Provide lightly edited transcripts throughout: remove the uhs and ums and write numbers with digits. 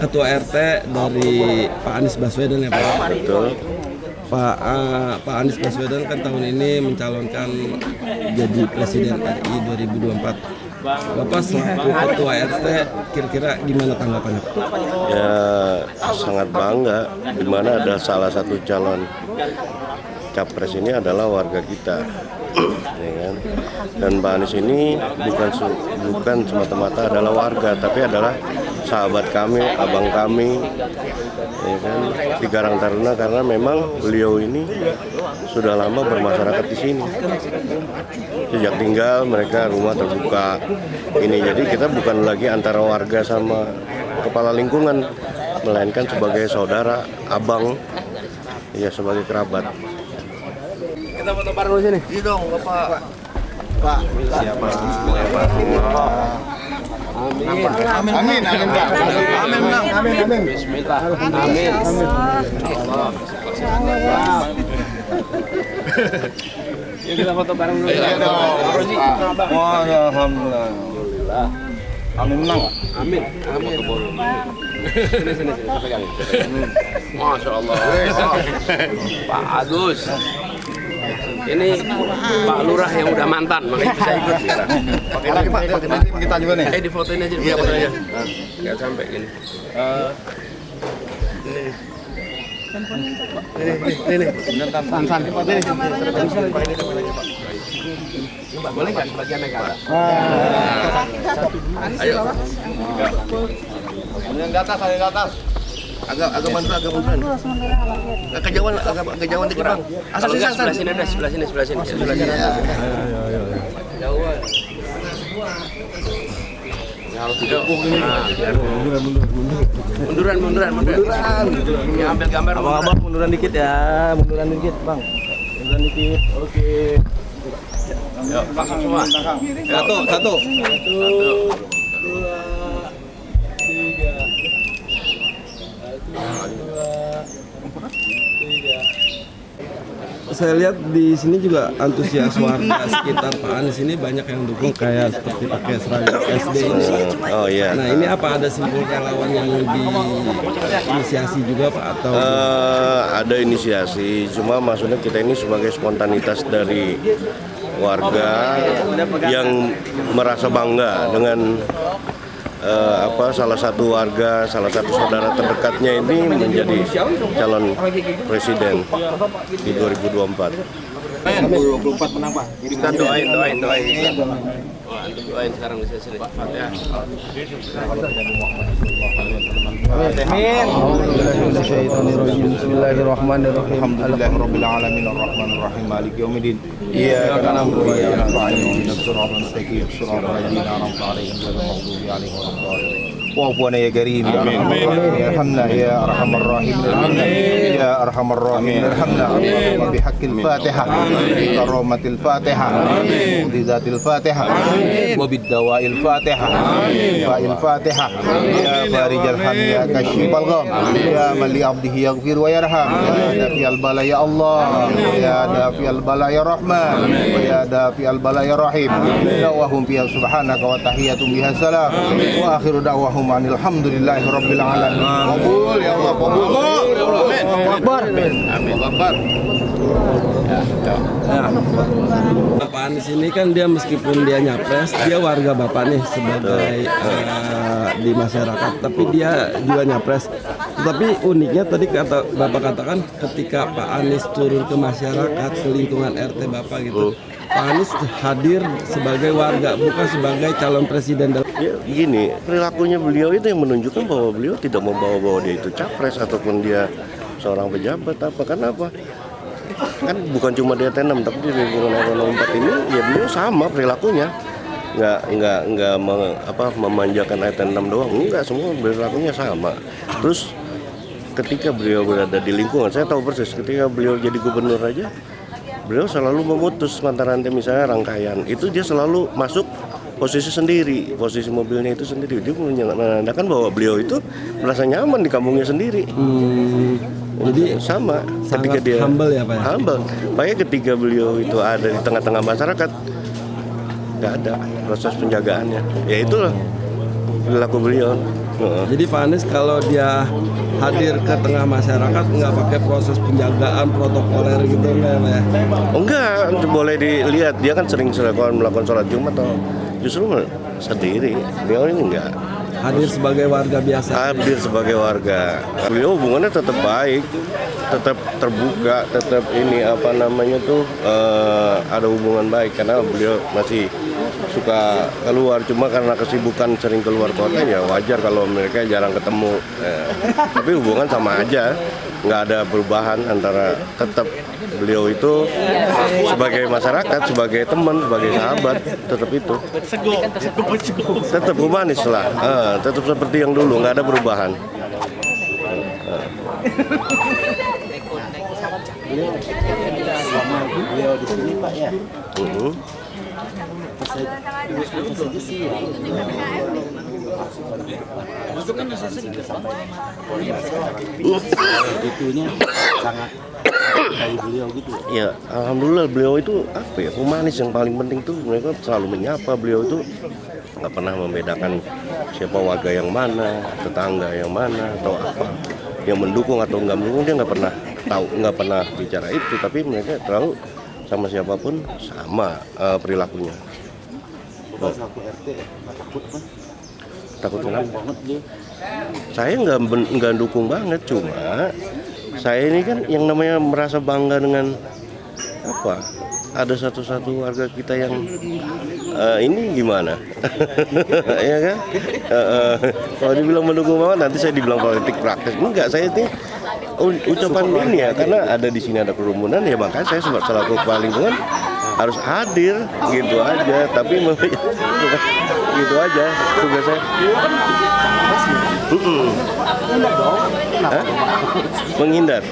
ketua RT dari Pak Anies Baswedan ya Pak? Betul. Pak Anies Baswedan kan tahun ini mencalonkan jadi Presiden RI 2024. Bapak selaku ketua RT kira-kira gimana tanggapannya? Ya sangat bangga, di mana ada salah satu calon capres ini adalah warga kita, ya kan? Dan Pak Anies ini bukan semata-mata adalah warga, tapi adalah sahabat kami, abang kami, ya kan? Di Karang Taruna, karena memang beliau ini sudah lama bermasyarakat di sini. Sejak tinggal mereka rumah terbuka. Ini jadi kita bukan lagi antara warga sama kepala lingkungan, melainkan sebagai saudara, abang, ya sebagai kerabat. Kita foto bareng di sini. Iya dong, Bapak. Pak. Siapa? Amin. Amin, amin, Pak. Amin, Bang. Amin, amin. Bismillah. Amin. Yuk kita foto bareng dulu. Iya dong. Alhamdulillah. Amin, menang. Amin. Amin. Sini pegang. Masya Allah. Pak Agus. Ini Pak Lurah yang udah mantan, makanya bisa ikut. Pakai Pak, kita juga nih. Di fotoin aja. Iya, fotoin aja. Nggak sampai gini. Ini. San. Boleh nggak sebagian naik ke atas? Ayo. Yang di atas. Agak munduran. Kejauhan dikit Bang. Asal sebelah sini ada, sebelah sini. Ayo. Jauhan. Ya harus didukung ini. Munduran. Ya ambil gambar. Abang, munduran dikit ya. Munduran dikit, Bang. Munduran dikit. Oke. Yuk, pasang semua. Satu. 2, 3. Saya lihat di sini juga antusias warga sekitar Pak Anies ini banyak yang dukung, kayak seperti pakai seragam SD ini. Oh iya. Nah ini apa ada simbol relawan yang diinisiasi juga Pak atau? Ada inisiasi, cuma maksudnya kita ini sebagai spontanitas dari warga yang merasa bangga dengan salah satu saudara terdekatnya ini menjadi calon presiden di 2024. 24 menang, Pak. Kita doain. Doain sekarang bisa sini. Fatihah. Amin. Bismillahirrahmanirrahim. Alhamdulillahirabbil alamin arrahmanir rahim maliki yaumiddin. Iyyaka na'budu wa iyyaka nasta'in ihdinas siratal mustaqim siratal ladzina an'amta 'alaihim ghairil maghdubi 'alaihim waladdallin. Wa'afwana ya karim ya arhamna ya arhamar rahim ya arhamar rahim irhamna bihaqqil fatihah bi karamatil fatihah bi dzatil fatihah wa bid dawail fatihah fa'il fatihah ya farijal ham ya kashifal gham ya man li 'abdihi yaghfir wa yarham ya dafiyal bala ya Allah ya dafiyal bala ya rahman wa ya dafiyal bala ya rahim da'wahum fiha subhanaka wa tahiyatum biha salam wa akhiru da'wahum alhamdulillahi rabbil alamin. Qabul ya Allah, qabul. Amin. Akbar. Amin. Akbar. Pak Anies ini kan dia meskipun dia nyapres, dia warga Bapak nih sebagai di masyarakat, tapi dia juga nyapres. Tapi uniknya tadi Bapak katakan ketika Pak Anies turun ke masyarakat, ke lingkungan RT Bapak gitu, Pak Anies hadir sebagai warga, bukan sebagai calon presiden. Ya, gini, perilakunya beliau itu yang menunjukkan bahwa beliau tidak membawa dia itu capres ataupun dia seorang pejabat apa. Kenapa? Kan bukan cuma di RT6 tapi di lingkungan RT4 ini ya beliau sama perilakunya. Nggak memanjakan RT6 doang, enggak, semua perilakunya sama. Terus ketika beliau berada di lingkungan, saya tahu persis ketika beliau jadi gubernur aja, beliau selalu memutus mata rantai, misalnya rangkaian itu dia selalu masuk posisi sendiri, posisi mobilnya itu sendiri. Dia menandakan bahwa beliau itu merasa nyaman di kampungnya sendiri. Jadi sama ketika dia humble ya Pak. Humble. Makanya ketika beliau itu ada di tengah-tengah masyarakat, nggak ada proses penjagaannya. Ya itulah perilaku beliau. Jadi Pak Anies kalau dia hadir ke tengah masyarakat nggak pakai proses penjagaan protokoler gitu enggak ya? Oh enggak, boleh dilihat dia kan sering melakukan sholat Jumat atau justru sendiri. Beliau ini enggak. Hadir sebagai warga biasa. Hadir sebagai warga. Beliau hubungannya tetap baik, tetap terbuka, tetap ini apa namanya tuh ada hubungan baik karena beliau masih suka keluar, cuma karena kesibukan sering keluar kota ya wajar kalau mereka jarang ketemu. Tapi hubungan sama aja, nggak ada perubahan antara tetap beliau itu sebagai masyarakat, sebagai teman, sebagai sahabat, tetap itu. Tetap humanis lah, tetap seperti yang dulu, nggak ada perubahan. Selama beliau di sini Pak ya, itunya sangat dari beliau gitu. Ya, alhamdulillah beliau itu apa ya, humanis. Yang paling penting tuh mereka selalu menyapa. Beliau itu nggak pernah membedakan siapa warga yang mana, tetangga yang mana atau apa, yang mendukung atau nggak mendukung, dia nggak pernah tahu, nggak pernah bicara itu. Tapi mereka terlalu sama siapapun sama perilakunya. Selaku RT nggak takut Pak? Takut kenapa? Banget dia. Saya nggak dukung banget, cuma saya ini kan yang namanya merasa bangga dengan apa? Ada satu-satu warga kita yang ini gimana? Ya kan? Kalau dibilang mendukung banget nanti saya dibilang politik praktis. Enggak, saya ini ucapan ini ya karena ada di sini ada kerumunan ya, makanya saya selaku kepala lingkungan harus hadir gitu aja. Tapi gitu aja tugas saya. Hah? Menghindar?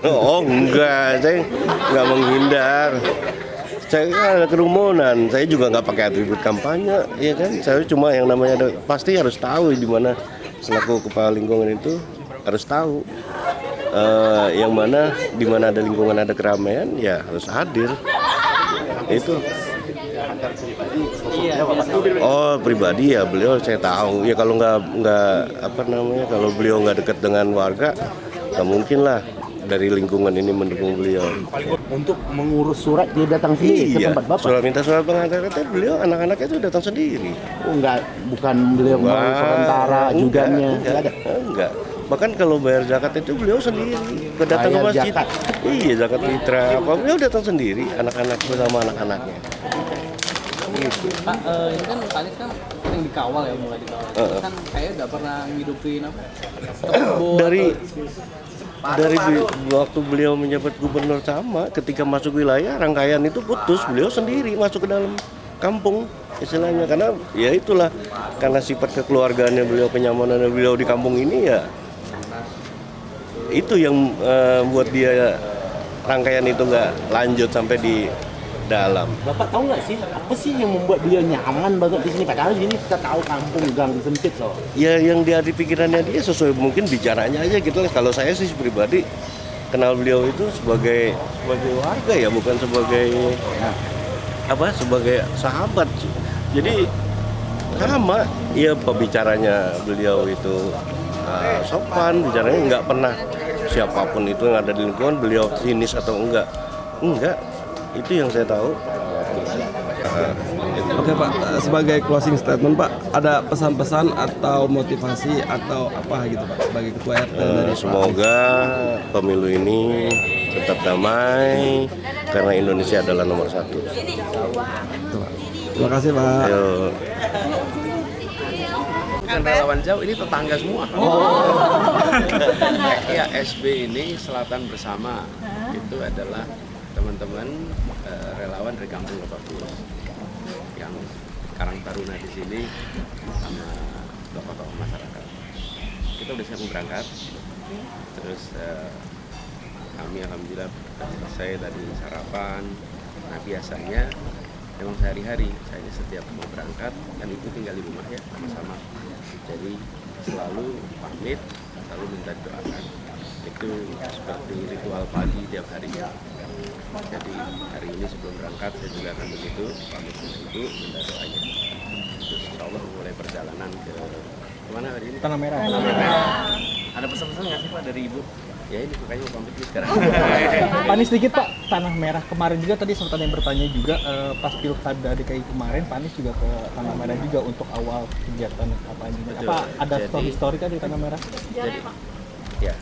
Oh enggak, saya nggak menghindar. Saya kan ada kerumunan, saya juga nggak pakai atribut kampanye, ya kan? Saya cuma yang namanya pasti harus tahu di mana selaku kepala lingkungan itu harus tahu yang mana di mana ada lingkungan ada keramaian ya harus hadir. Itu. Oh pribadi ya beliau saya tahu ya kalau nggak apa namanya kalau beliau nggak dekat dengan warga nggak mungkin lah dari lingkungan ini mendukung beliau. Untuk mengurus surat dia datang sendiri ke tempat Bapak? Minta surat pengangkatan beliau anak-anaknya itu datang sendiri. Oh enggak, bukan beliau melalui perantara ajudannya. Enggak. Bahkan kalau bayar zakat itu beliau sendiri datang ke masjid. Zakat. Iya zakat fitrah apa beliau datang sendiri anak-anak bersama anak-anaknya. Gitu. Pak, ini kan Pak Anies kan sering dikawal ya, mulai dikawal. Kan saya nggak pernah ngidupin apa? Dari waktu beliau menjabat gubernur sama, ketika masuk wilayah rangkaian itu putus, beliau sendiri masuk ke dalam kampung istilahnya karena ya itulah karena sifat kekeluargaannya beliau, kenyamanannya beliau di kampung ini ya itu yang buat dia rangkaian itu nggak lanjut sampai di dalam. Bapak tahu nggak sih apa sih yang membuat beliau nyaman banget di sini? Padahal ini kita tahu kampung gang sempit loh. Ya yang dia di pikirannya dia sesuai mungkin bicaranya aja gitu. Kalau saya sih pribadi kenal beliau itu sebagai warga ya, bukan sebagai sebagai sahabat. Jadi sama ya pembicaranya beliau itu sopan, bicaranya nggak pernah siapapun itu yang ada di lingkungan beliau sinis atau enggak. Itu yang saya tahu. Oke Pak, sebagai closing statement Pak, ada pesan-pesan atau motivasi atau apa gitu Pak sebagai ketua RT dari semoga pemilu ini tetap damai karena Indonesia adalah nomor 1. Terima kasih Pak. Ayo. Kan relawan jauh ini tetangga semua. Ya SB ini Selatan Bersama itu adalah teman-teman relawan dari Kampung Lebakbulus yang Karang Taruna di sini sama tokoh-tokoh masyarakat. Kita udah siap berangkat, terus kami alhamdulillah saya tadi sarapan. Nah biasanya memang sehari-hari saya setiap mau berangkat kan itu tinggal di rumah ya sama-sama. Jadi selalu pamit, selalu minta doakan. Itu seperti ritual pagi tiap hari. Jadi hari ini sebelum berangkat saya juga akan begitu pamit dengan ibu minta doanya. Terus insya Allah mulai perjalanan ke Kemana hari ini? Tanah Merah. Ada pesan-pesan nggak sih Pak dari Ibu? Ya ini makanya mau pamit nih sekarang. Pak Anies sedikit Pak, Tanah Merah kemarin juga tadi sempat ada yang bertanya juga pas pilkada DKI kemarin Pak Anies juga ke Tanah Merah juga untuk awal kegiatan apa ini. Apa ada historika di Tanah Merah? Jadi, ya.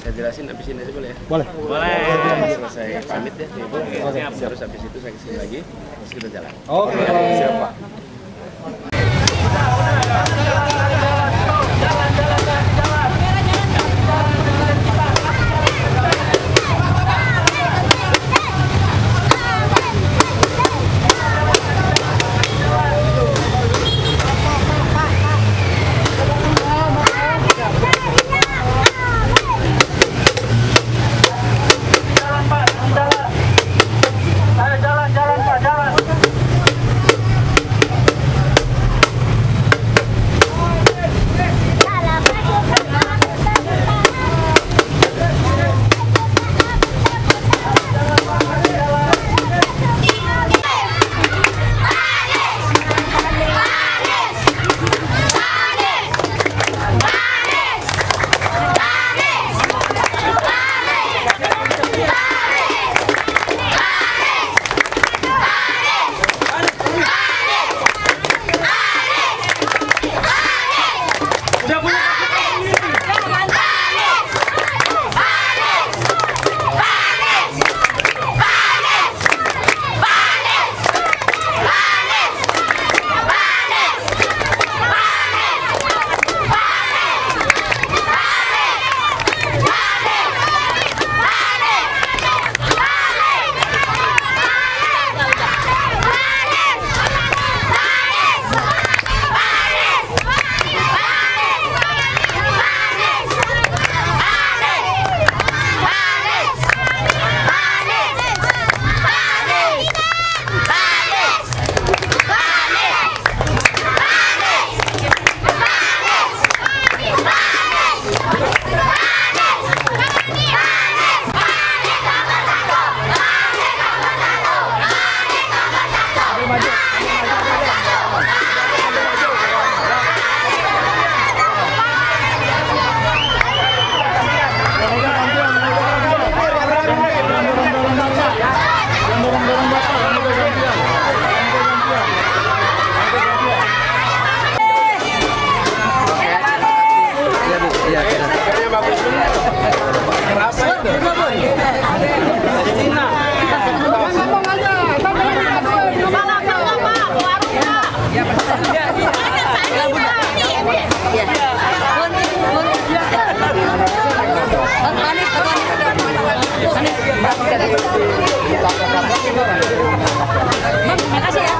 Saya jelasin abis ini aja boleh ya? Boleh. Selesai pamit ya Ibu. Terus habis itu saya kesini lagi, terus kita jalan. Oke. Siap Pak. Makasih ya.